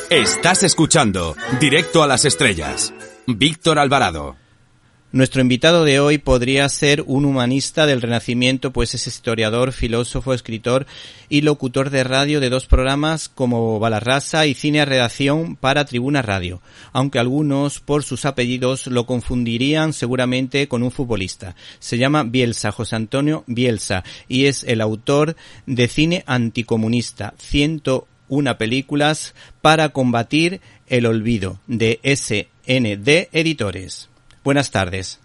Estás escuchando Directo a las Estrellas. Víctor Alvarado. Nuestro invitado de hoy podría ser un humanista del Renacimiento, pues es historiador, filósofo, escritor y locutor de radio de dos programas como Balarrasa y Cine a Redacción para Tribuna Radio, aunque algunos por sus apellidos lo confundirían seguramente con un futbolista. Se llama Bielsa, José Antonio Bielsa, y es el autor de Cine Anticomunista, 101 películas para combatir el olvido, de SND Editores. Buenas tardes.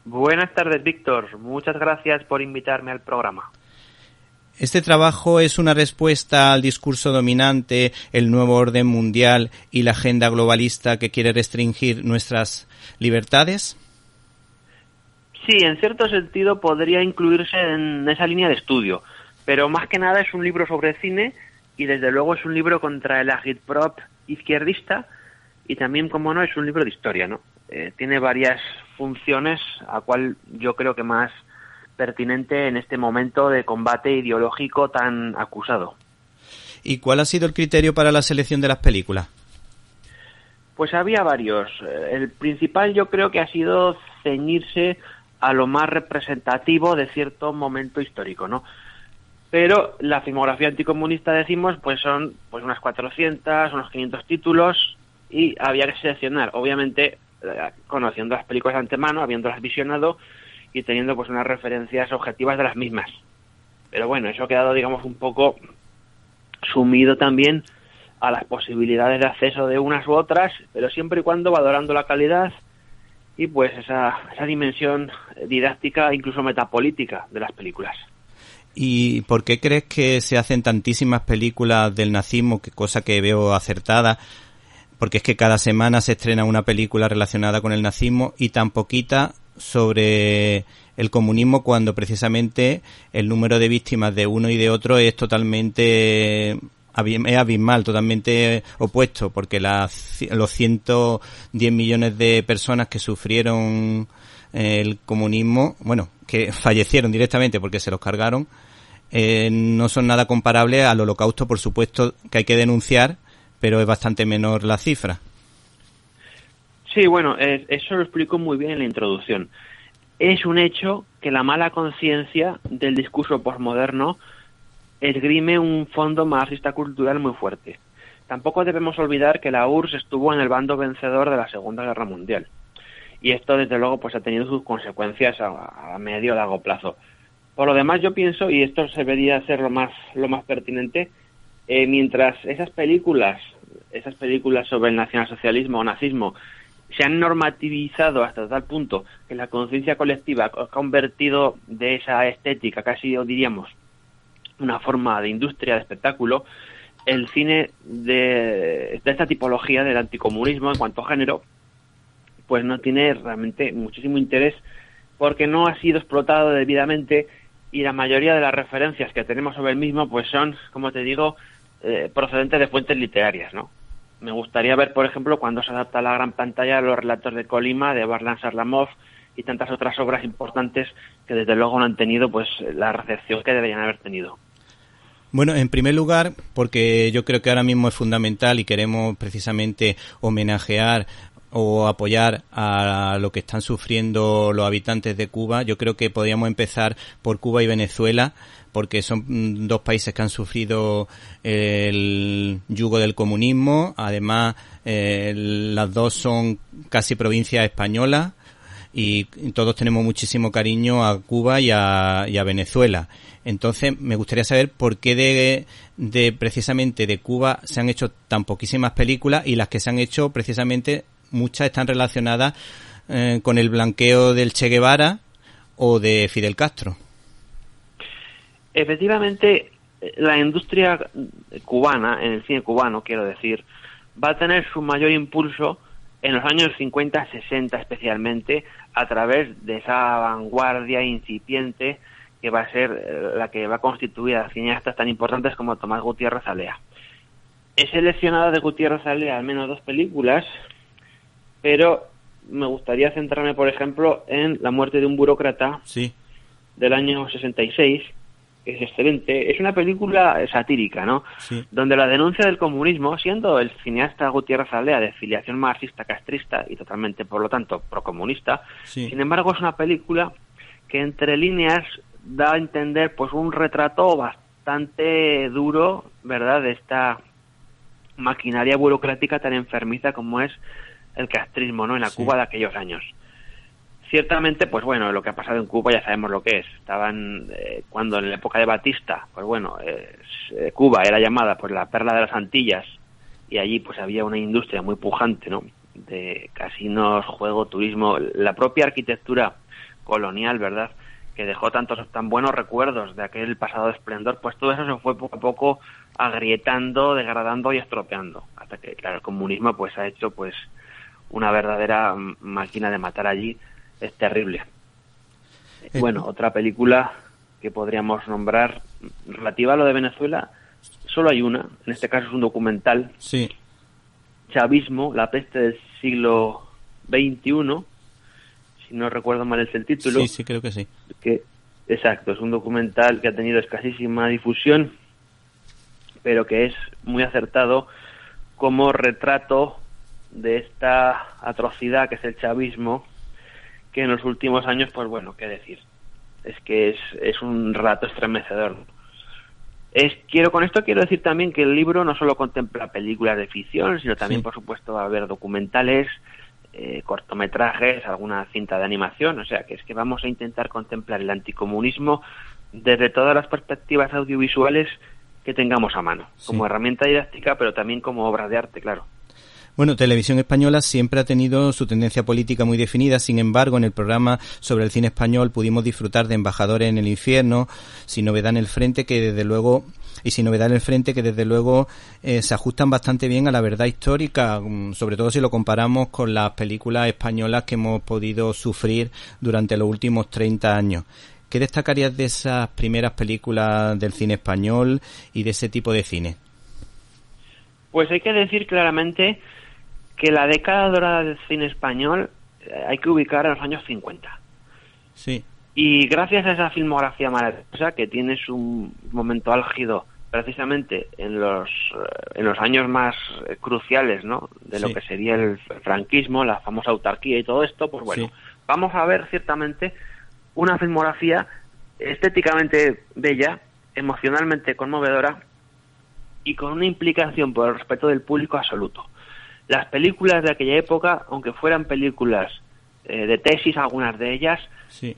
Buenas tardes, Víctor. Muchas gracias por invitarme al programa. Este trabajo es una respuesta al discurso dominante, el nuevo orden mundial y la agenda globalista que quiere restringir nuestras libertades. Sí, en cierto sentido podría incluirse en esa línea de estudio, pero más que nada es un libro sobre cine y desde luego es un libro contra el agitprop izquierdista y también, como no, es un libro de historia, ¿no? Tiene varias funciones, a cual yo creo que más pertinente en este momento de combate ideológico tan acusado. ¿Y cuál ha sido el criterio para la selección de las películas? Pues había varios. El principal yo creo que ha sido ceñirse a lo más representativo de cierto momento histórico, ¿no? Pero la filmografía anticomunista, decimos, pues son pues unas 400, unos 500 títulos y había que seleccionar, obviamente, conociendo las películas de antemano, habiéndolas visionado y teniendo pues unas referencias objetivas de las mismas. Pero bueno, eso ha quedado, digamos, un poco sumido también a las posibilidades de acceso de unas u otras, pero siempre y cuando valorando la calidad y pues esa dimensión didáctica, incluso metapolítica de las películas. ¿Y por qué crees que se hacen tantísimas películas del nazismo, que cosa que veo acertada? Porque es que cada semana se estrena una película relacionada con el nazismo y tan poquita sobre el comunismo, cuando precisamente el número de víctimas de uno y de otro es totalmente abismal, totalmente opuesto, porque los 110 millones de personas que sufrieron el comunismo, bueno, que fallecieron directamente porque se los cargaron, no son nada comparables al Holocausto, por supuesto, que hay que denunciar, pero es bastante menor la cifra. Sí, bueno, eso lo explico muy bien en la introducción. Es un hecho que la mala conciencia del discurso posmoderno esgrime un fondo marxista cultural muy fuerte. Tampoco debemos olvidar que la URSS estuvo en el bando vencedor de la Segunda Guerra Mundial. Y esto, desde luego, pues ha tenido sus consecuencias a medio y largo plazo. Por lo demás, yo pienso, y esto se debería ser lo más pertinente, mientras esas películas sobre el nacionalsocialismo o nazismo se han normativizado hasta tal punto que la conciencia colectiva ha convertido de esa estética casi, diríamos, una forma de industria, de espectáculo, el cine de esta tipología del anticomunismo en cuanto a género, pues no tiene realmente muchísimo interés porque no ha sido explotado debidamente y la mayoría de las referencias que tenemos sobre el mismo pues son, como te digo, procedentes de fuentes literarias, ¿no? Me gustaría ver, por ejemplo, cuando se adapta a la gran pantalla los relatos de Colima, de Varlam Sarlamov y tantas otras obras importantes que desde luego no han tenido pues la recepción que deberían haber tenido. Bueno, en primer lugar, porque yo creo que ahora mismo es fundamental y queremos precisamente homenajear o apoyar a lo que están sufriendo los habitantes de Cuba. Yo creo que podríamos empezar por Cuba y Venezuela, porque son dos países que han sufrido el yugo del comunismo. Además, las dos son casi provincias españolas y todos tenemos muchísimo cariño a Cuba y a Venezuela. Entonces, me gustaría saber por qué de precisamente de Cuba se han hecho tan poquísimas películas y las que se han hecho precisamente muchas están relacionadas con el blanqueo del Che Guevara o de Fidel Castro. Efectivamente, la industria cubana, en el cine cubano, quiero decir, va a tener su mayor impulso en los años 50, 60 especialmente, a través de esa vanguardia incipiente que va a ser la que va a constituir a cineastas tan importantes como Tomás Gutiérrez Alea. He seleccionado de Gutiérrez Alea al menos dos películas pero me gustaría centrarme, por ejemplo, en La muerte de un burócrata, Sí. del año 66, que es excelente. Es una película satírica, ¿no? Sí. Donde la denuncia del comunismo, siendo el cineasta Gutiérrez Aldea de filiación marxista-castrista y totalmente, por lo tanto, procomunista, Sí. sin embargo es una película que entre líneas da a entender pues un retrato bastante duro, ¿verdad?, de esta maquinaria burocrática tan enfermiza como es el castrismo, ¿no?, en la Sí. Cuba de aquellos años. Ciertamente, pues bueno, lo que ha pasado en Cuba ya sabemos lo que es. Estaban, cuando en la época de Batista, pues bueno, Cuba era llamada pues la perla de las Antillas, y allí pues había una industria muy pujante, ¿no?, de casinos, juego, turismo, la propia arquitectura colonial, ¿verdad?, que dejó tan buenos recuerdos de aquel pasado de esplendor, pues todo eso se fue poco a poco agrietando, degradando y estropeando, hasta que, claro, el comunismo pues ha hecho pues una verdadera máquina de matar allí. Es terrible. Bueno, otra película que podríamos nombrar relativa a lo de Venezuela, solo hay una, en este caso es un documental. Sí. Chavismo, la peste del siglo XXI, si no recuerdo mal es el título. Sí, sí, creo que sí. Exacto, es un documental que ha tenido escasísima difusión, pero que es muy acertado como retrato de esta atrocidad que es el chavismo, que en los últimos años, pues bueno, qué decir, es que es un relato estremecedor. Con esto quiero decir también que el libro no solo contempla películas de ficción, sino también, Sí. por supuesto, va a haber documentales, cortometrajes, alguna cinta de animación, o sea, que es que vamos a intentar contemplar el anticomunismo desde todas las perspectivas audiovisuales que tengamos a mano, Sí. como herramienta didáctica, pero también como obra de arte, claro. Bueno, Televisión Española siempre ha tenido su tendencia política muy definida. Sin embargo, en el programa sobre el cine español pudimos disfrutar de Embajadores en el infierno, Sin novedad en el frente, que desde luego se ajustan bastante bien a la verdad histórica, sobre todo si lo comparamos con las películas españolas que hemos podido sufrir durante los últimos 30 años. ¿Qué destacarías de esas primeras películas del cine español y de ese tipo de cine? Pues hay que decir claramente que la década dorada del cine español hay que ubicar en los años 50. Sí. Y gracias a esa filmografía maravillosa, que tiene su momento álgido precisamente en los años más cruciales, ¿no?, de lo Sí. que sería el franquismo, la famosa autarquía y todo esto, pues bueno, Sí. vamos a ver ciertamente una filmografía estéticamente bella, emocionalmente conmovedora y con una implicación por el respeto del público absoluto. Las películas de aquella época, aunque fueran películas de tesis, algunas de ellas, Sí.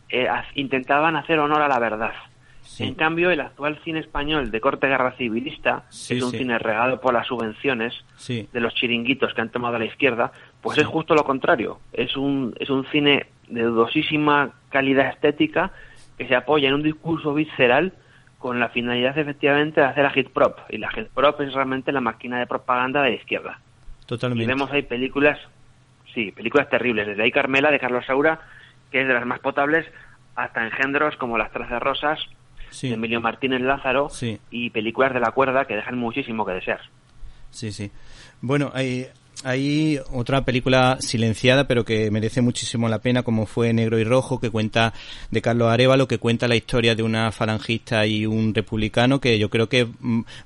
intentaban hacer honor a la verdad. Sí. En cambio, el actual cine español de corte guerra civilista, Sí, que es un sí. cine regado por las subvenciones Sí. de los chiringuitos que han tomado a la izquierda, pues Sí. es justo lo contrario. Es un cine de dudosísima calidad estética que se apoya en un discurso visceral con la finalidad efectivamente de hacer agitprop, y la agitprop es realmente la máquina de propaganda de la izquierda. Totalmente. Y vemos ahí películas terribles, desde ahí Carmela de Carlos Saura, que es de las más potables, hasta engendros como Las 13 Rosas, Sí. de Emilio Martínez Lázaro, Sí. y películas de la cuerda que dejan muchísimo que desear. Sí, sí. Bueno, hay otra película silenciada, pero que merece muchísimo la pena, como fue Negro y Rojo, que cuenta, de Carlos Arévalo, que cuenta la historia de una falangista y un republicano, que yo creo que es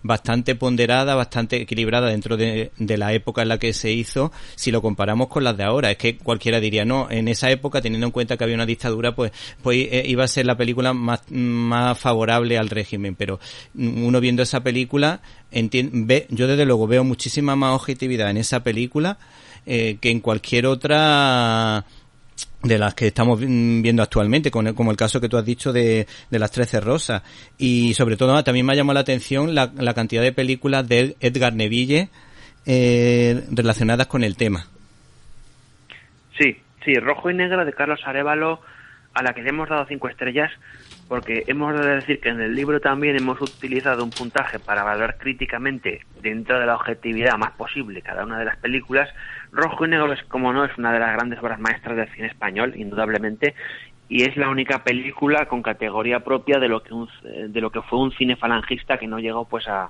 bastante ponderada, bastante equilibrada dentro de la época en la que se hizo, si lo comparamos con las de ahora. Es que cualquiera diría, no, en esa época, teniendo en cuenta que había una dictadura, pues iba a ser la película más favorable al régimen, pero uno viendo esa película yo desde luego veo muchísima más objetividad en esa película que en cualquier otra de las que estamos viendo actualmente, como el caso que tú has dicho de Las 13 Rosas. Y sobre todo también me ha llamado la atención la cantidad de películas de Edgar Neville relacionadas con el tema. Sí, Rojo y Negro de Carlos Arévalo, a la que le hemos dado 5 estrellas, porque hemos de decir que en el libro también hemos utilizado un puntaje para valorar críticamente, dentro de la objetividad más posible, cada una de las películas. Rojo y Negro, como no, es una de las grandes obras maestras del cine español, indudablemente, y es la única película con categoría propia de lo que fue un cine falangista que no llegó pues a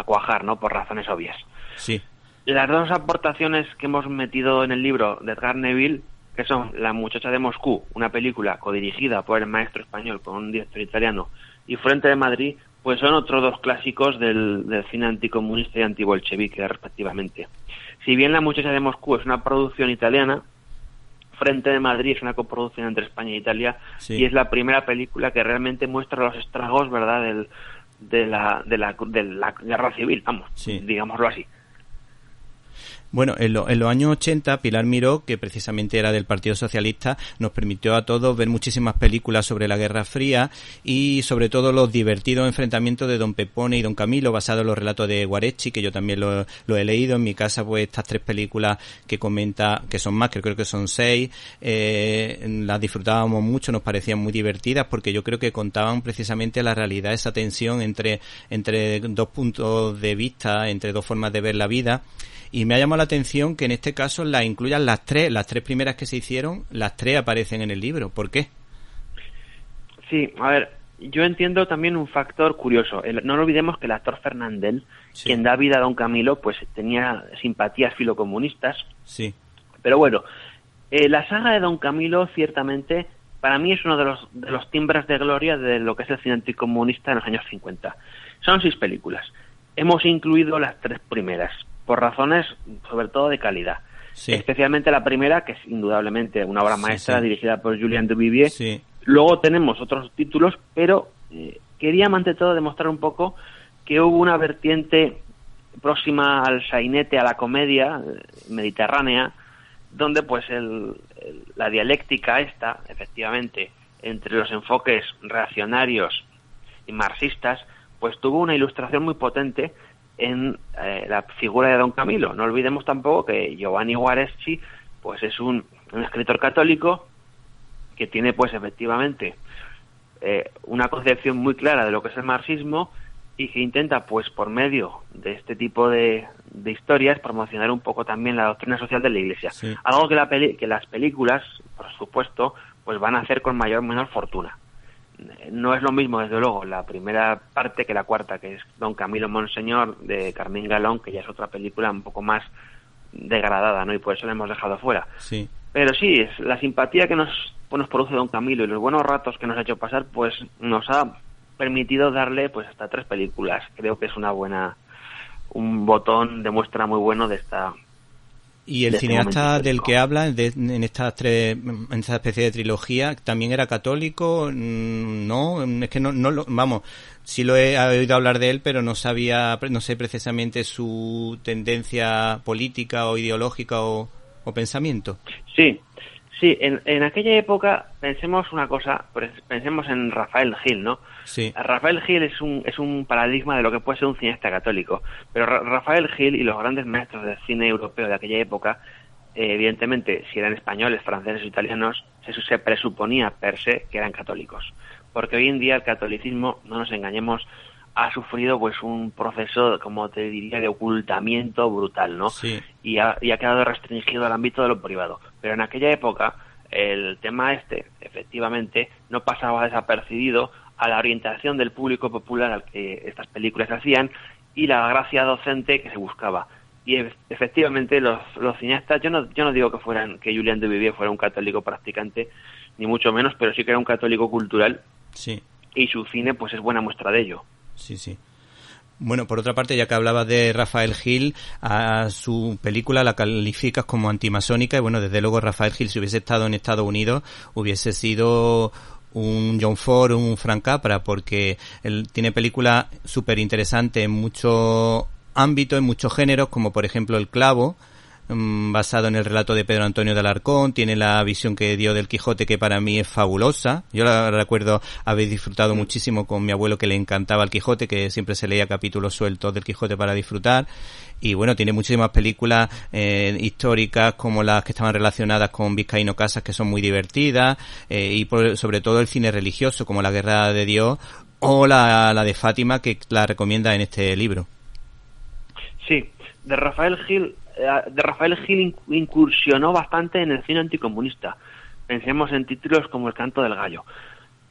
cuajar, ¿no?, por razones obvias. Sí. Las dos aportaciones que hemos metido en el libro de Edgar Neville, que son La muchacha de Moscú, una película codirigida por el maestro español con un director italiano, y Frente de Madrid, pues son otros dos clásicos del cine anticomunista y antibolchevique, respectivamente. Si bien La muchacha de Moscú es una producción italiana, Frente de Madrid es una coproducción entre España e Italia, sí. Y es la primera película que realmente muestra los estragos, ¿verdad?, de la guerra civil, vamos, sí. Digámoslo así. Bueno, en los años 80, Pilar Miró, que precisamente era del Partido Socialista, nos permitió a todos ver muchísimas películas sobre la Guerra Fría y sobre todo los divertidos enfrentamientos de Don Pepone y Don Camilo, basados en los relatos de Guareschi, que yo también lo he leído. En mi casa, pues estas 3 películas que comenta, que son más, que creo que son 6, las disfrutábamos mucho, nos parecían muy divertidas, porque yo creo que contaban precisamente la realidad, esa tensión entre dos puntos de vista, entre dos formas de ver la vida. Y me ha llamado la atención que en este caso las incluyan las tres primeras que se hicieron, las 3 aparecen en el libro. ¿Por qué? Sí, a ver, yo entiendo también un factor curioso. No olvidemos que el actor Fernandel, sí. Quien da vida a Don Camilo, pues tenía simpatías filocomunistas. Sí. Pero bueno, la saga de Don Camilo, ciertamente, para mí es uno de los timbres de gloria de lo que es el cine anticomunista en los años 50. Son 6 películas. Hemos incluido las 3 primeras, por razones sobre todo de calidad. Sí. Especialmente la primera, que es indudablemente una obra maestra, sí. Dirigida por Julien Duvivier. Sí. Luego tenemos otros títulos, pero queríamos ante todo demostrar un poco que hubo una vertiente próxima al sainete, a la comedia mediterránea, donde pues la dialéctica efectivamente, entre los enfoques reaccionarios y marxistas, pues tuvo una ilustración muy potente en la figura de Don Camilo. No olvidemos tampoco que Giovanni Guareschi pues es un escritor católico que tiene pues efectivamente una concepción muy clara de lo que es el marxismo y que intenta pues por medio de este tipo de historias promocionar un poco también la doctrina social de la Iglesia. Sí. Algo que las películas, por supuesto, pues van a hacer con mayor o menor fortuna. No es lo mismo, desde luego, la primera parte que la cuarta, que es Don Camilo Monseñor, de Carmín Galón, que ya es otra película un poco más degradada, ¿no? Y por eso la hemos dejado fuera. Sí. Pero sí, es la simpatía que nos produce Don Camilo y los buenos ratos que nos ha hecho pasar, pues nos ha permitido darle pues hasta 3 películas. Creo que es un botón de muestra muy bueno de esta... Y el cineasta del que habla en esta especie de trilogía, ¿también era católico? No, es que no vamos, sí lo he oído hablar de él, pero no sé precisamente su tendencia política o ideológica o pensamiento. Sí, en aquella época pensemos una cosa, pensemos en Rafael Gil, ¿no? Sí. Rafael Gil es un paradigma de lo que puede ser un cineasta católico, pero Rafael Gil y los grandes maestros del cine europeo de aquella época, evidentemente, si eran españoles, franceses o italianos, se presuponía per se que eran católicos, porque hoy en día el catolicismo, no nos engañemos, ha sufrido pues un proceso, como te diría, de ocultamiento brutal, ¿no? Sí. Y ha quedado restringido al ámbito de lo privado. Pero en aquella época el tema efectivamente no pasaba desapercibido a la orientación del público popular al que estas películas hacían y la gracia docente que se buscaba. Y efectivamente los cineastas, yo no digo que Julien Duvivier fuera un católico practicante, ni mucho menos, pero sí que era un católico cultural. Sí. Y su cine pues es buena muestra de ello. Sí. Bueno, por otra parte, ya que hablabas de Rafael Gil, a su película la calificas como antimasónica y bueno, desde luego Rafael Gil, si hubiese estado en Estados Unidos, hubiese sido un John Ford, un Frank Capra, porque él tiene películas súper interesantes en muchos ámbitos, en muchos géneros, como por ejemplo El clavo, basado en el relato de Pedro Antonio de Alarcón. Tiene la visión que dio del Quijote, que para mí es fabulosa. Yo la recuerdo haber disfrutado muchísimo con mi abuelo, que le encantaba el Quijote, que siempre se leía capítulos sueltos del Quijote para disfrutar. Y bueno, tiene muchísimas películas históricas, como las que estaban relacionadas con Vizcaíno Casas, que son muy divertidas, y sobre todo el cine religioso, como La Guerra de Dios, o la de Fátima, que la recomienda en este libro. Sí, de Rafael Gil incursionó bastante en el cine anticomunista. Pensemos en títulos como El canto del gallo.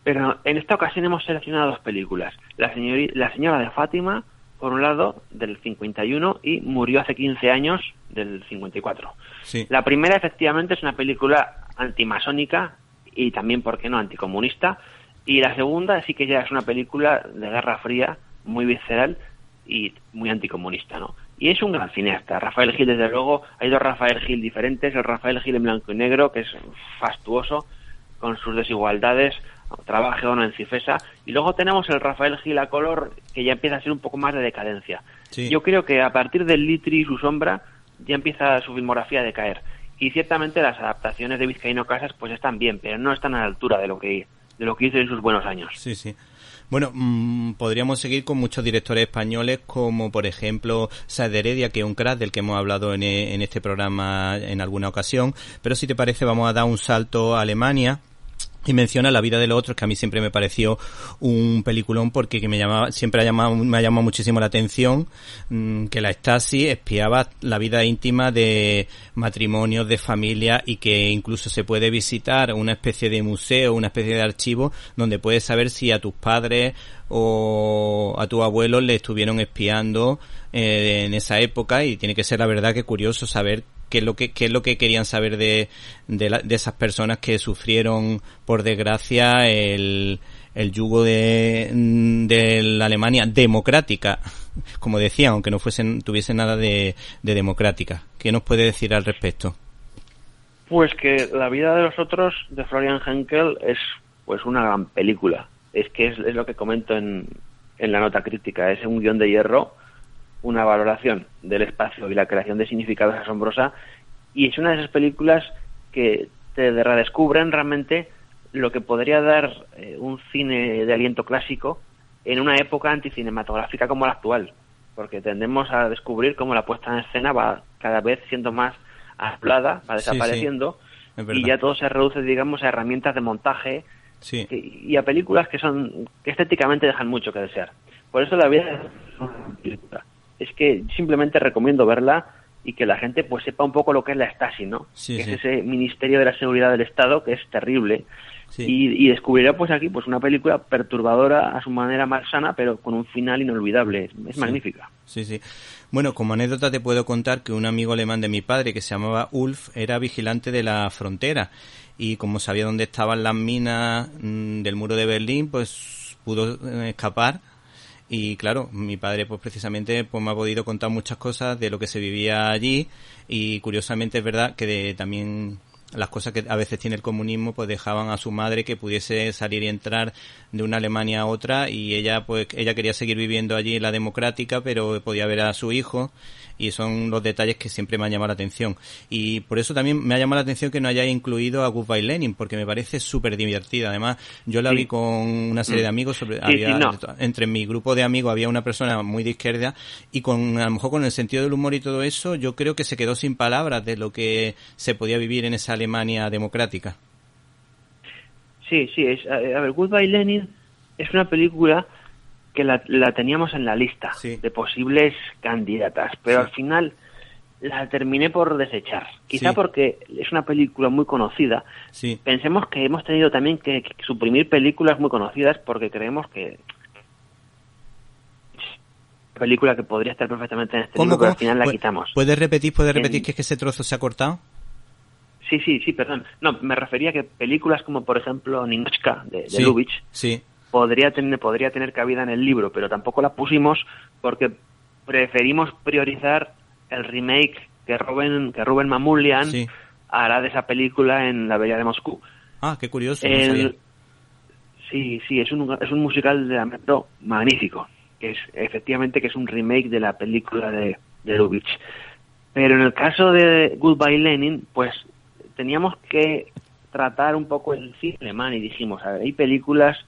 Pero en esta ocasión hemos seleccionado 2 películas. La señora de Fátima, por un lado, del 51, y Murió hace 15 años, del 54. Sí. La primera, efectivamente, es una película antimasónica y también, ¿por qué no?, anticomunista. Y la segunda sí que ya es una película de Guerra Fría, muy visceral y muy anticomunista, ¿no? Y es un gran cineasta. Rafael Gil, desde luego, hay dos Rafael Gil diferentes. El Rafael Gil en blanco y negro, que es fastuoso, con sus desigualdades, trabaje o no en Cifesa. Y luego tenemos el Rafael Gil a color, que ya empieza a ser un poco más de decadencia. Sí. Yo creo que a partir del Litri y su sombra, ya empieza su filmografía a decaer. Y ciertamente las adaptaciones de Vizcaíno Casas pues están bien, pero no están a la altura de lo que hizo en sus buenos años. Sí, sí. Bueno, podríamos seguir con muchos directores españoles, como por ejemplo Saez de Heredia, que es un crack del que hemos hablado en este programa en alguna ocasión, pero si te parece vamos a dar un salto a Alemania y menciona La vida de los otros, que a mí siempre me pareció un peliculón porque siempre me ha llamado muchísimo la atención, que la Stasi espiaba la vida íntima de matrimonios, de familia, y que incluso se puede visitar una especie de museo, una especie de archivo donde puedes saber si a tus padres o a tus abuelos le estuvieron espiando en esa época, y tiene que ser la verdad que curioso saber qué es lo que querían saber de esas personas que sufrieron, por desgracia, el yugo de la Alemania democrática, como decían, aunque no tuviesen nada de democrática. ¿Qué nos puede decir al respecto? Pues que La vida de los otros, de Florian Henkel, es pues una gran película. Es que es lo que comento en la nota crítica. Es un guión de hierro, una valoración del espacio y la creación de significados asombrosa, y es una de esas películas que te redescubren realmente lo que podría dar un cine de aliento clásico en una época anticinematográfica como la actual, porque tendemos a descubrir cómo la puesta en escena va cada vez siendo más hablada, va desapareciendo, sí, y ya todo se reduce, digamos, a herramientas de montaje, sí, y a películas que estéticamente dejan mucho que desear. Por eso La vida es una película. Es que simplemente recomiendo verla y que la gente pues sepa un poco lo que es la Stasi, ¿no? Sí, que sí. es ese Ministerio de la Seguridad del Estado, que es terrible. Sí. Y descubrirá pues aquí pues una película perturbadora a su manera malsana, pero con un final inolvidable. Es magnífica. Sí, sí. Bueno, como anécdota te puedo contar que un amigo alemán de mi padre, que se llamaba Ulf, era vigilante de la frontera, y como sabía dónde estaban las minas del muro de Berlín, pues pudo escapar. Y claro, mi padre pues precisamente pues me ha podido contar muchas cosas de lo que se vivía allí, y curiosamente es verdad que también las cosas que a veces tiene el comunismo pues dejaban a su madre que pudiese salir y entrar de una Alemania a otra, y ella quería seguir viviendo allí en la democrática, pero podía ver a su hijo, y son los detalles que siempre me han llamado la atención. Y por eso también me ha llamado la atención que no haya incluido a Goodbye Lenin, porque me parece súper divertida. Además, yo la vi con una serie de amigos, entre mi grupo de amigos había una persona muy de izquierda, y a lo mejor con el sentido del humor y todo eso, yo creo que se quedó sin palabras de lo que se podía vivir en esa Alemania democrática. Sí, a ver, Goodbye Lenin es una película que la teníamos en la lista de posibles candidatas, pero al final la terminé por desechar. Quizá porque es una película muy conocida. Sí. Pensemos que hemos tenido también que suprimir películas muy conocidas porque creemos que película que podría estar perfectamente en este libro, pero al final la quitamos. ¿Puedes repetir que es que ese trozo se ha cortado? Sí, perdón. No, me refería a que películas como, por ejemplo, Ninotchka, de Lubitsch, podría tener cabida en el libro, pero tampoco la pusimos porque preferimos priorizar el remake que Ruben Mamoulian hará de esa película en La Bella de Moscú. Ah, qué curioso. No sabía. Sí, es un musical de lamento magnífico, que es un remake de la película de Lubitsch. Pero en el caso de Goodbye Lenin, pues teníamos que tratar un poco el cine alemán, y dijimos, a ver, hay películas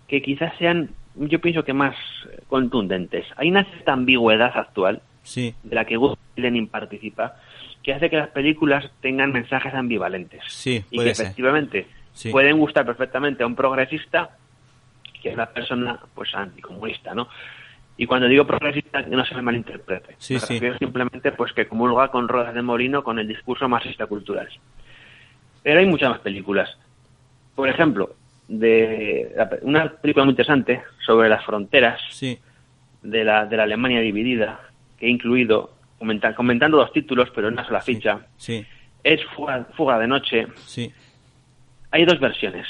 que quizás sean, yo pienso que más contundentes. Hay una cierta ambigüedad actual de la que Goodbye Lenin participa, que hace que las películas tengan mensajes ambivalentes. Y que efectivamente pueden gustar perfectamente a un progresista, que es una persona pues anticomunista, ¿no? Y cuando digo progresista, que no se me malinterprete. Me refiero simplemente pues que comulga con Rodas de Molino con el discurso marxista cultural. Pero hay muchas más películas. Por ejemplo, una película muy interesante sobre las fronteras, de la Alemania dividida, que he incluido, comentando 2 títulos, pero en una sola ficha. Sí. Es Fuga de Noche. Sí. Hay 2 versiones.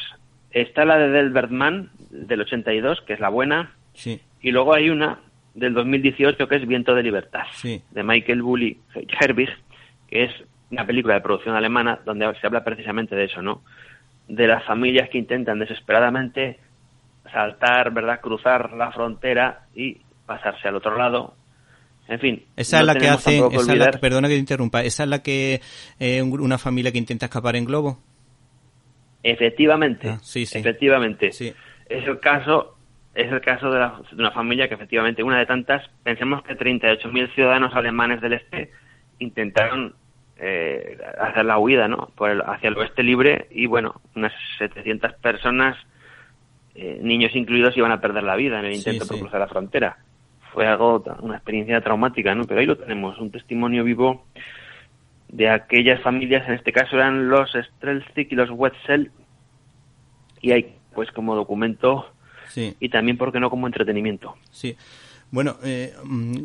Está la de Delbert Mann, del 82, que es la buena, Sí. y luego hay una del 2018, que es Viento de Libertad, Sí. de Michael Bulli Herbig, que es una película de producción alemana donde se habla precisamente de eso, ¿no? De las familias que intentan desesperadamente saltar, ¿verdad?, cruzar la frontera y pasarse al otro lado. En fin, esa es la que hacen, perdona que te interrumpa, esa es la que una familia que intenta escapar en globo. Efectivamente, sí. Efectivamente. Sí. Es el caso de una familia que efectivamente, una de tantas, pensemos que 38.000 ciudadanos alemanes del este intentaron hacer la huida, ¿no?, hacia el oeste libre, y bueno, unas 700 personas, niños incluidos, iban a perder la vida en el intento por cruzar la frontera. Fue una experiencia traumática, ¿no? Pero ahí lo tenemos, un testimonio vivo de aquellas familias. En este caso eran los Strelzig y los Wetzel, y hay pues como documento, sí, y también, ¿por qué no?, como entretenimiento. Sí. Bueno,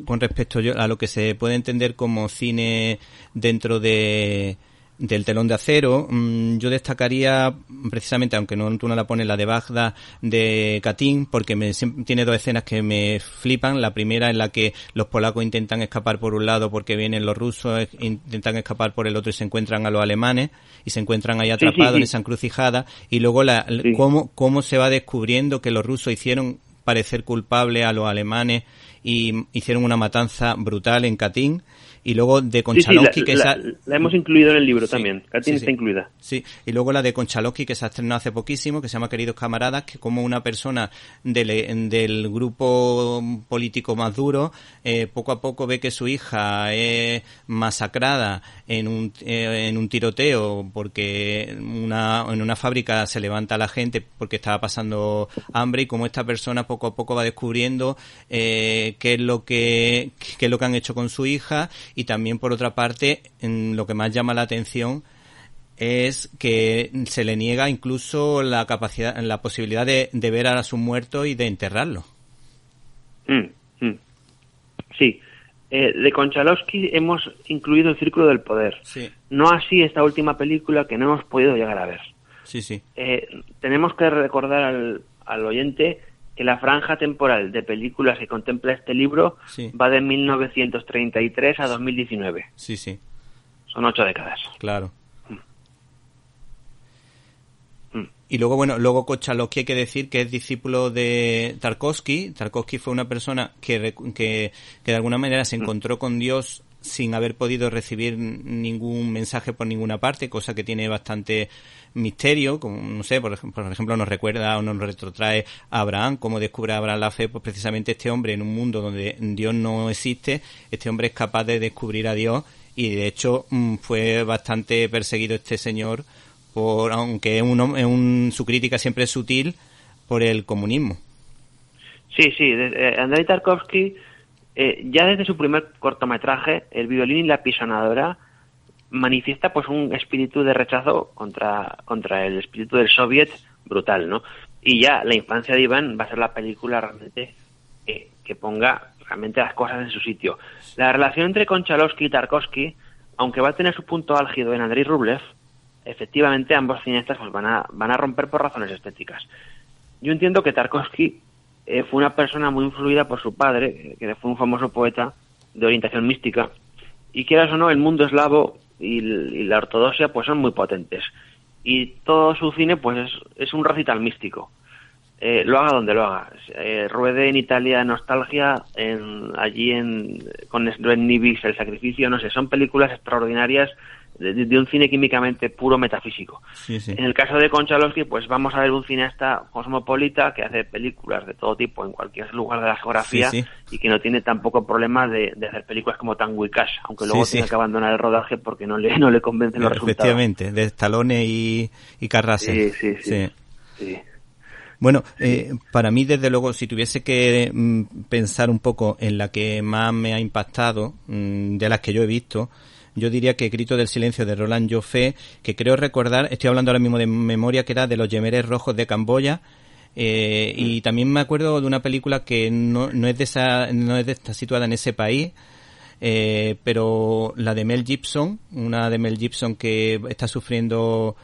con respecto a lo que se puede entender como cine dentro del telón de acero, yo destacaría precisamente, aunque tú no la pones, la de Bagdad de Katyn, porque tiene 2 escenas que me flipan. La primera, en la que los polacos intentan escapar por un lado porque vienen los rusos, intentan escapar por el otro y se encuentran a los alemanes y se encuentran ahí atrapados en esa encrucijada, y luego cómo se va descubriendo que los rusos hicieron parecer culpable a los alemanes y hicieron una matanza brutal en Katyn. Y luego de Konchalovsky, la hemos incluido en el libro también. Katyn está incluida. Sí, y luego la de Konchalovsky, que se ha estrenado hace poquísimo, que se llama Queridos Camaradas, que como una persona del grupo político más duro, poco a poco ve que su hija es masacrada en un tiroteo, porque en una fábrica se levanta la gente porque estaba pasando hambre, y como esta persona poco a poco va descubriendo qué es lo que han hecho con su hija. Y también, por otra parte, lo que más llama la atención es que se le niega incluso la posibilidad de ver a sus muertos y de enterrarlos. Sí. De Konchalovsky hemos incluido El Círculo del Poder. Sí. No así esta última película, que no hemos podido llegar a ver. Sí. Tenemos que recordar al oyente que la franja temporal de películas que contempla este libro va de 1933 a 2019. Sí. Son 8 décadas. Claro. Y luego Konchalovsky, hay que decir que es discípulo de Tarkovsky. Tarkovsky fue una persona que de alguna manera se encontró con Dios sin haber podido recibir ningún mensaje por ninguna parte, cosa que tiene bastante misterio, como, no sé, por ejemplo nos recuerda o nos retrotrae a Abraham, cómo descubre Abraham la fe. Pues precisamente este hombre, en un mundo donde Dios no existe, este hombre es capaz de descubrir a Dios, y de hecho fue bastante perseguido este señor, aunque su crítica siempre es sutil, por el comunismo. Sí, Andrei Tarkovsky, ya desde su primer cortometraje, El violín y la pisonadora, manifiesta pues un espíritu de rechazo contra el espíritu del soviet brutal, ¿no? Y ya La infancia de Iván va a ser la película realmente que ponga realmente las cosas en su sitio. La relación entre Konchalovsky y Tarkovsky, aunque va a tener su punto álgido en Andrei Rublev, efectivamente ambos cineastas pues van a romper por razones estéticas. Yo entiendo que Tarkovsky fue una persona muy influida por su padre, que fue un famoso poeta de orientación mística, y quieras o no, el mundo eslavo y la ortodoxia pues son muy potentes, y todo su cine pues es un recital místico, lo haga donde lo haga. Ruede en Italia Nostalgia, con Sven Nibis El sacrificio, no sé, son películas extraordinarias de un cine químicamente puro, metafísico. Sí. En el caso de Konchalovsky, pues vamos a ver un cineasta cosmopolita que hace películas de todo tipo en cualquier lugar de la geografía, y que no tiene tampoco problemas de hacer películas como Tango y Cash, aunque luego tiene que abandonar el rodaje porque no le convencen los resultados. Efectivamente, de Stallone y Carrasel. Sí. Bueno, para mí, desde luego, si tuviese que pensar un poco en la que más me ha impactado, de las que yo he visto, yo diría que Grito del silencio, de Roland Joffé, que creo recordar, estoy hablando ahora mismo de memoria, que era de Los Yemeres Rojos de Camboya, Y también me acuerdo de una película que no está situada en ese país, pero la de Mel Gibson, una de Mel Gibson que está sufriendo,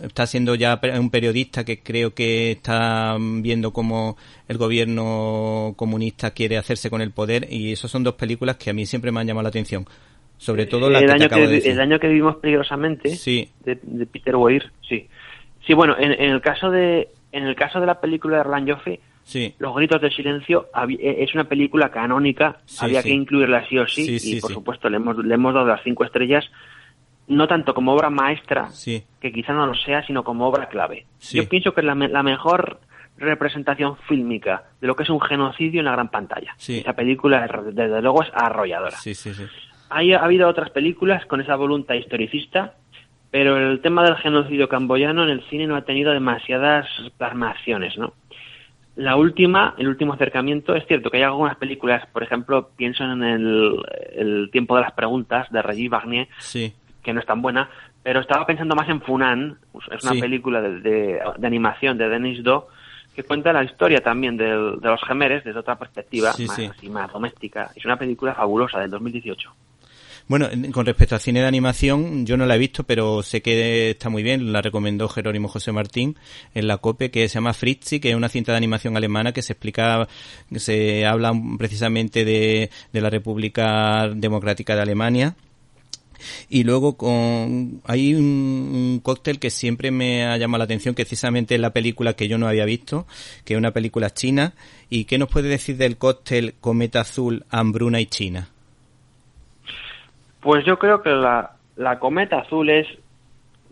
está siendo ya un periodista que creo que está viendo cómo el gobierno comunista quiere hacerse con el poder, y esas son dos películas que a mí siempre me han llamado la atención. Sobre todo la que te acabo de decir. El año que vivimos peligrosamente, sí, de Peter Weir, sí. Sí, bueno, en el caso de la película de Roland Joffé, sí, Los gritos del silencio es una película canónica, sí, había sí, que incluirla sí o sí, y por supuesto le hemos dado las 5 estrellas, no tanto como obra maestra, sí, que quizá no lo sea, sino como obra clave. Sí. Yo pienso que es la mejor representación fílmica de lo que es un genocidio en la gran pantalla. Sí. Esa película, desde luego, es arrolladora. Sí, sí, sí. Ha habido otras películas con esa voluntad historicista, pero el tema del genocidio camboyano en el cine no ha tenido demasiadas plasmaciones, ¿no? El último acercamiento, es cierto que hay algunas películas, por ejemplo, pienso en el tiempo de las preguntas de Regis Barnier, sí, que no es tan buena, pero estaba pensando más en Funan, es una película de animación de Denis Do, que cuenta la historia también de los Jemeres desde otra perspectiva, más doméstica. Es una película fabulosa del 2018. Bueno, con respecto al cine de animación, yo no la he visto, pero sé que está muy bien. La recomendó Jerónimo José Martín en la COPE, que se llama Fritzi, que es una cinta de animación alemana que se habla precisamente de la República Democrática de Alemania. Y luego hay un cóctel que siempre me ha llamado la atención, que precisamente es la película que yo no había visto, que es una película china. ¿Y qué nos puede decir del cóctel Cometa Azul, Hambruna y China? Pues yo creo que la Cometa Azul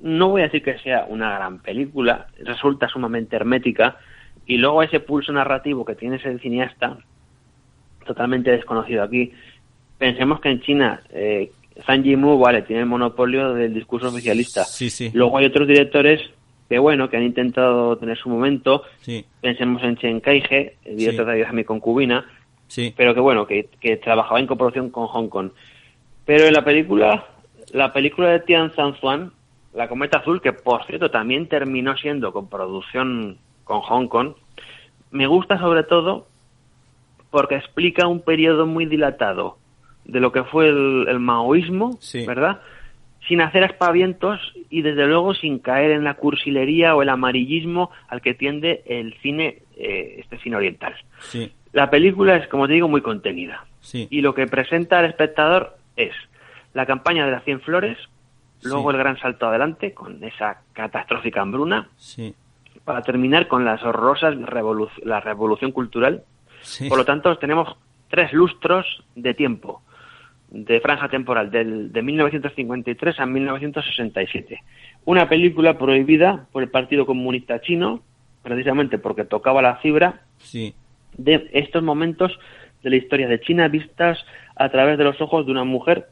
no voy a decir que sea una gran película, resulta sumamente hermética, y luego ese pulso narrativo que tiene ese cineasta, totalmente desconocido aquí. Pensemos que en China Zhang Yimou, tiene el monopolio del discurso oficialista. Sí, sí. Luego hay otros directores que han intentado tener su momento. Sí. Pensemos en Chen Kaige, el director de Ayuda a mi concubina, pero que trabajaba en coproducción con Hong Kong. Pero en la película de Tian Zhanzuan, La Cometa Azul, que por cierto también terminó siendo con producción con Hong Kong, me gusta sobre todo porque explica un periodo muy dilatado de lo que fue el maoísmo, ¿verdad? Sin hacer aspavientos y desde luego sin caer en la cursilería o el amarillismo al que tiende el cine, este cine oriental. Sí. La película es, como te digo, muy contenida. Sí. Y lo que presenta al espectador es la campaña de las 100 flores, luego el gran salto adelante con esa catastrófica hambruna, para terminar con las horrorosas la revolución cultural. Sí. Por lo tanto, tenemos 3 lustros de tiempo, de franja temporal, de 1953 a 1967. Una película prohibida por el Partido Comunista Chino, precisamente porque tocaba la fibra de estos momentos de la historia de China vistas a través de los ojos de una mujer.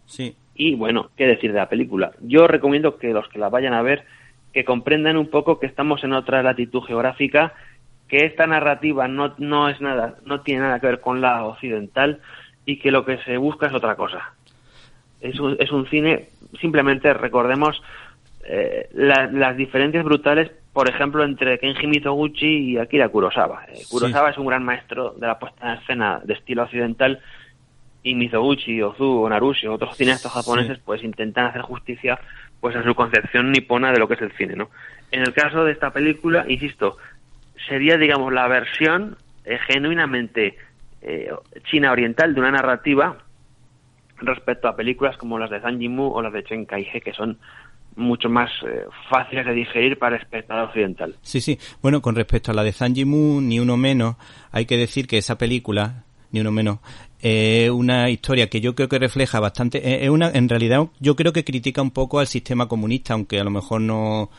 Sí. Y bueno, qué decir de la película. Yo recomiendo que los que la vayan a ver, que comprendan un poco que estamos en otra latitud geográfica, que esta narrativa no tiene nada que ver con la occidental y que lo que se busca es otra cosa. Es un cine, simplemente recordemos las diferencias brutales, por ejemplo, entre Kenji Mizoguchi y Akira Kurosawa. Kurosawa es un gran maestro de la puesta en escena de estilo occidental, y Mizoguchi, Ozu, Narushi o otros cineastas japoneses pues intentan hacer justicia pues a su concepción nipona de lo que es el cine, ¿no? En el caso de esta película, insisto, sería, digamos, la versión genuinamente china oriental de una narrativa respecto a películas como las de Zhang Yimou o las de Chen Kaige, que son mucho más fáciles de digerir para el espectador occidental. Sí. Bueno, con respecto a la de Zhang Yimou, ni uno menos, hay que decir que esa película, ni uno menos, una historia que yo creo que refleja bastante, en realidad yo creo que critica un poco al sistema comunista, aunque a lo mejor no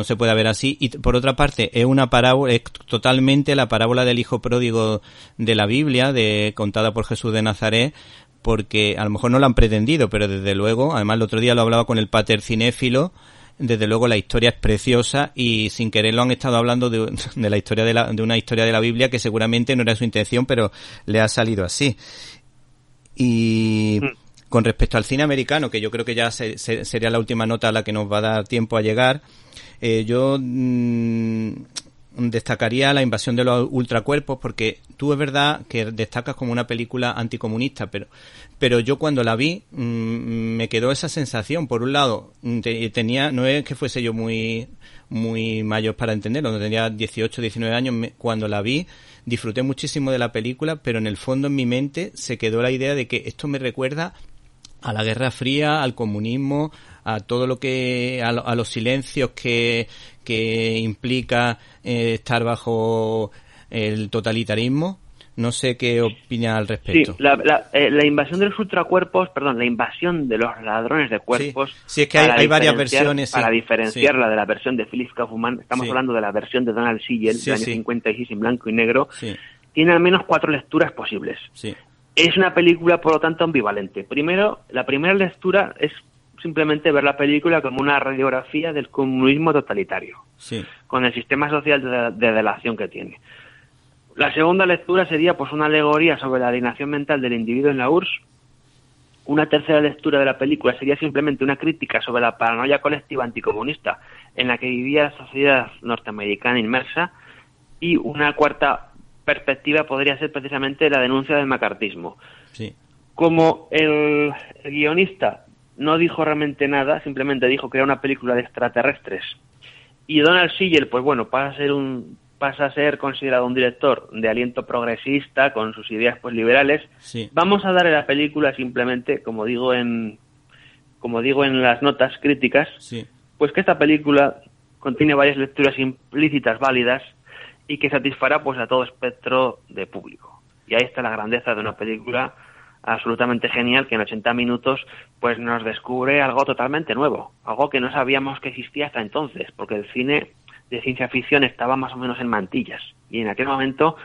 se pueda ver así, y por otra parte es una parábola, es totalmente la parábola del hijo pródigo de la Biblia, contada por Jesús de Nazaret, porque a lo mejor no lo han pretendido, pero desde luego, además el otro día lo hablaba con el pater cinéfilo, desde luego la historia es preciosa y sin querer lo han estado hablando de la historia de una historia de la Biblia que seguramente no era su intención, pero le ha salido así. Y Con respecto al cine americano, que yo creo que ya sería la última nota a la que nos va a dar tiempo a llegar, yo destacaría La invasión de los ultracuerpos, porque tú es verdad que destacas como una película anticomunista, pero yo cuando la vi me quedó esa sensación. Por un lado, no es que fuese yo muy mayor para entenderlo, no tenía 18, 19 años, cuando la vi disfruté muchísimo de la película, pero en el fondo en mi mente se quedó la idea de que esto me recuerda a la Guerra Fría, al comunismo, a todo lo que, a los silencios que implica estar bajo el totalitarismo. No sé qué opina al respecto. Sí, la invasión de los ultracuerpos, la invasión de los ladrones de cuerpos. Sí, es que hay varias versiones. Para diferenciarla de la versión de Philip Kaufman, estamos hablando de la versión de Donald Siegel, del año 56, en blanco y negro. Tiene al menos 4 lecturas posibles. Es una película, por lo tanto, ambivalente. Primero, la primera lectura es simplemente ver la película como una radiografía del comunismo totalitario, con el sistema social de delación que tiene. La segunda lectura sería pues una alegoría sobre la alienación mental del individuo en la URSS. Una tercera lectura de la película sería simplemente una crítica sobre la paranoia colectiva anticomunista en la que vivía la sociedad norteamericana inmersa. Y una cuarta perspectiva podría ser precisamente la denuncia del macartismo. Como el guionista no dijo realmente nada, simplemente dijo que era una película de extraterrestres, y Donald Siegel, pues bueno, pasa a ser considerado un director de aliento progresista con sus ideas pues liberales. Vamos a darle a la película simplemente, como digo en las notas críticas, pues que esta película contiene varias lecturas implícitas válidas y que satisfará pues a todo espectro de público. Y ahí está la grandeza de una película absolutamente genial, que en 80 minutos pues nos descubre algo totalmente nuevo, algo que no sabíamos que existía hasta entonces, porque el cine de ciencia ficción estaba más o menos en mantillas, y en aquel momento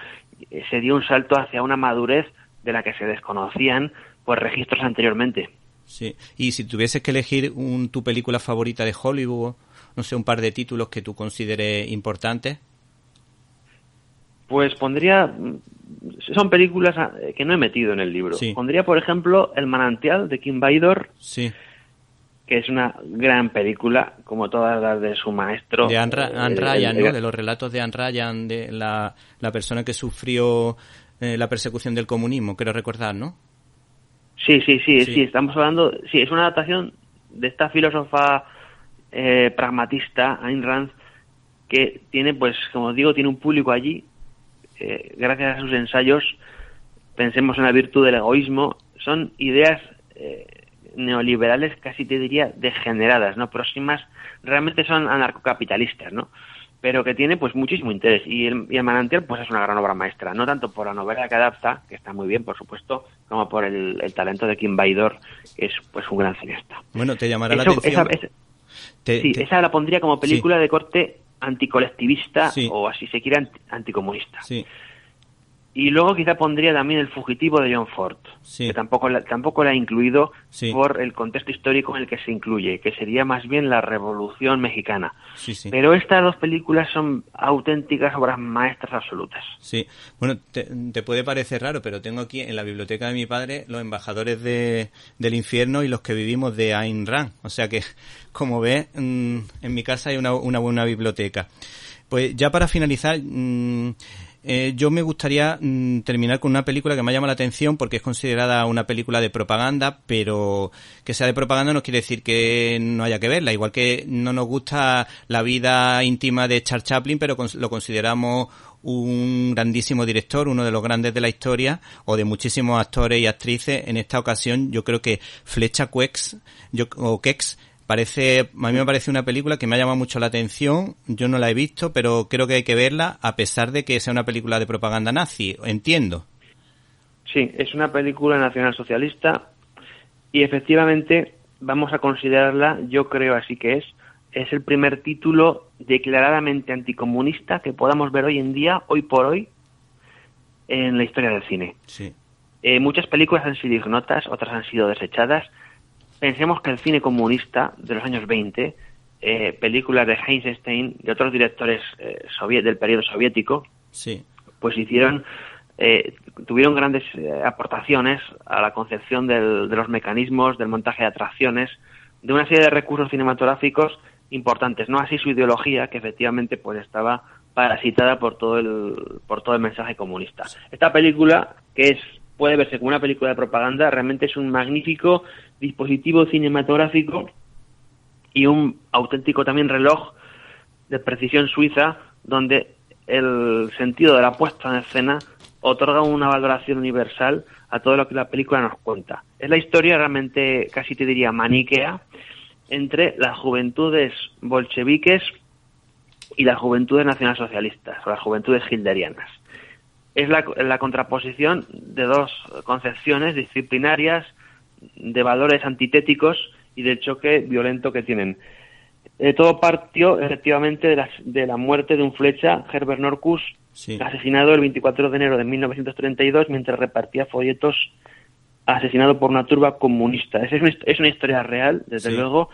se dio un salto hacia una madurez de la que se desconocían pues registros anteriormente. Y si tuvieses que elegir tu película favorita de Hollywood, no sé, un par de títulos que tú consideres importantes. Pues son películas que no he metido en el libro. Pondría, por ejemplo, El manantial, de Kim Bydor, que es una gran película, como todas las de su maestro. De Anne Ryan, ¿no? De los relatos de Anne Ryan, de la persona que sufrió la persecución del comunismo, quiero recordar, ¿no? Sí, estamos hablando... Sí, es una adaptación de esta filósofa pragmatista, Ayn Rand, que tiene, pues, como digo, tiene un público allí. Gracias a sus ensayos, pensemos en la virtud del egoísmo. Son ideas neoliberales, casi te diría degeneradas, ¿no? Próximas, realmente son anarcocapitalistas, ¿no? Pero que tiene pues muchísimo interés. Y el manantial pues es una gran obra maestra, no tanto por la novela que adapta, que está muy bien, por supuesto, como por el talento de Kim Bydor, que es pues un gran cineasta. Bueno, te llamará la atención. Esa la pondría como película de corte anticolectivista, o así se quiere anticomunista. Y luego quizá pondría también El fugitivo, de John Ford, que tampoco la he incluido por el contexto histórico en el que se incluye, que sería más bien la Revolución Mexicana. Pero estas dos películas son auténticas obras maestras absolutas. Bueno, te puede parecer raro, pero tengo aquí en la biblioteca de mi padre Los embajadores del infierno y Los que vivimos, de Ayn Rand. O sea que, como ves, en mi casa hay una buena biblioteca. Pues ya para finalizar... yo me gustaría terminar con una película que me llama la atención porque es considerada una película de propaganda, pero que sea de propaganda no quiere decir que no haya que verla. Igual que no nos gusta la vida íntima de Charles Chaplin, pero lo consideramos un grandísimo director, uno de los grandes de la historia, o de muchísimos actores y actrices. En esta ocasión yo creo que Flecha Kex a mí me parece una película que me ha llamado mucho la atención. Yo no la he visto, pero creo que hay que verla, a pesar de que sea una película de propaganda nazi, entiendo. Sí, es una película nacionalsocialista y efectivamente vamos a considerarla, yo creo así que es el primer título declaradamente anticomunista que podamos ver hoy por hoy, en la historia del cine. Muchas películas han sido ignotas, otras han sido desechadas. Pensemos que el cine comunista de los años 20, películas de Eisenstein y otros directores del periodo soviético, pues hicieron tuvieron grandes aportaciones a la concepción de los mecanismos, del montaje de atracciones, de una serie de recursos cinematográficos importantes, no así su ideología, que efectivamente pues estaba parasitada por todo el mensaje comunista. Esta película, que puede verse como una película de propaganda, realmente es un magnífico dispositivo cinematográfico y un auténtico también reloj de precisión suiza, donde el sentido de la puesta en escena otorga una valoración universal a todo lo que la película nos cuenta. Es la historia realmente, casi te diría, maniquea, entre las juventudes bolcheviques y las juventudes nacionalsocialistas, o las juventudes hilderianas. Es la contraposición de dos concepciones disciplinarias, de valores antitéticos y del choque violento que tienen. Todo partió efectivamente de la muerte de un flecha, Herbert Norkus, sí, asesinado el 24 de enero de 1932 mientras repartía folletos, asesinado por una turba comunista. Es una historia real, desde luego,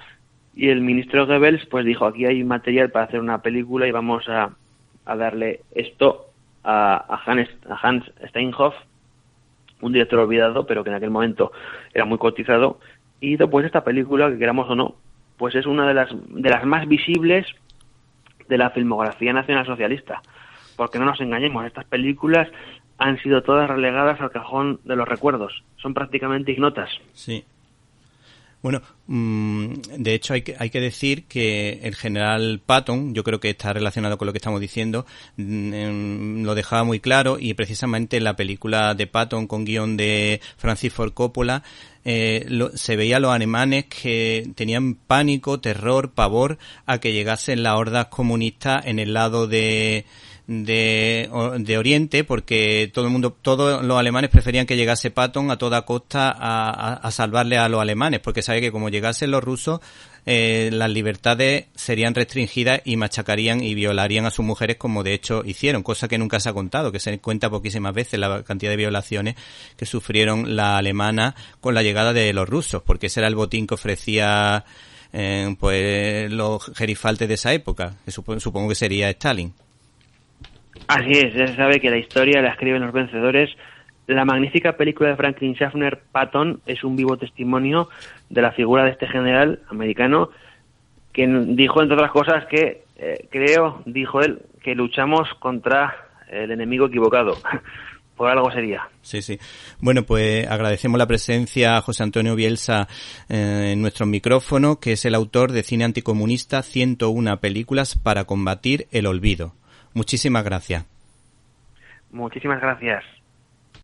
y el ministro Goebbels pues dijo, aquí hay material para hacer una película y vamos a darle esto a Hans Steinhoff, un director olvidado, pero que en aquel momento era muy cotizado, y hizo pues esta película, que queramos o no, pues es una de las más visibles de la filmografía nacionalsocialista. Porque no nos engañemos, estas películas han sido todas relegadas al cajón de los recuerdos. Son prácticamente ignotas. Sí. Bueno, de hecho hay que decir que el general Patton, yo creo que está relacionado con lo que estamos diciendo, lo dejaba muy claro, y precisamente en la película de Patton con guión de Francis Ford Coppola se veía a los alemanes que tenían pánico, terror, pavor a que llegasen las hordas comunistas en el lado de Oriente, porque todos los alemanes preferían que llegase Patton a toda costa a salvarle a los alemanes, porque sabe que como llegasen los rusos, las libertades serían restringidas y machacarían y violarían a sus mujeres, como de hecho hicieron, cosa que nunca se ha contado, que se cuenta poquísimas veces la cantidad de violaciones que sufrieron las alemanas con la llegada de los rusos, porque ese era el botín que ofrecía pues los gerifaltes de esa época, que supongo que sería Stalin. Así es, ya se sabe que la historia la escriben los vencedores. La magnífica película de Franklin Schaffner, Patton, es un vivo testimonio de la figura de este general americano que dijo, entre otras cosas, que dijo él, que luchamos contra el enemigo equivocado. Por algo sería. Sí, sí. Bueno, pues agradecemos la presencia a José Antonio Bielsa en nuestros micrófonos, que es el autor de Cine Anticomunista, 101 películas para combatir el olvido. Muchísimas gracias. Muchísimas gracias.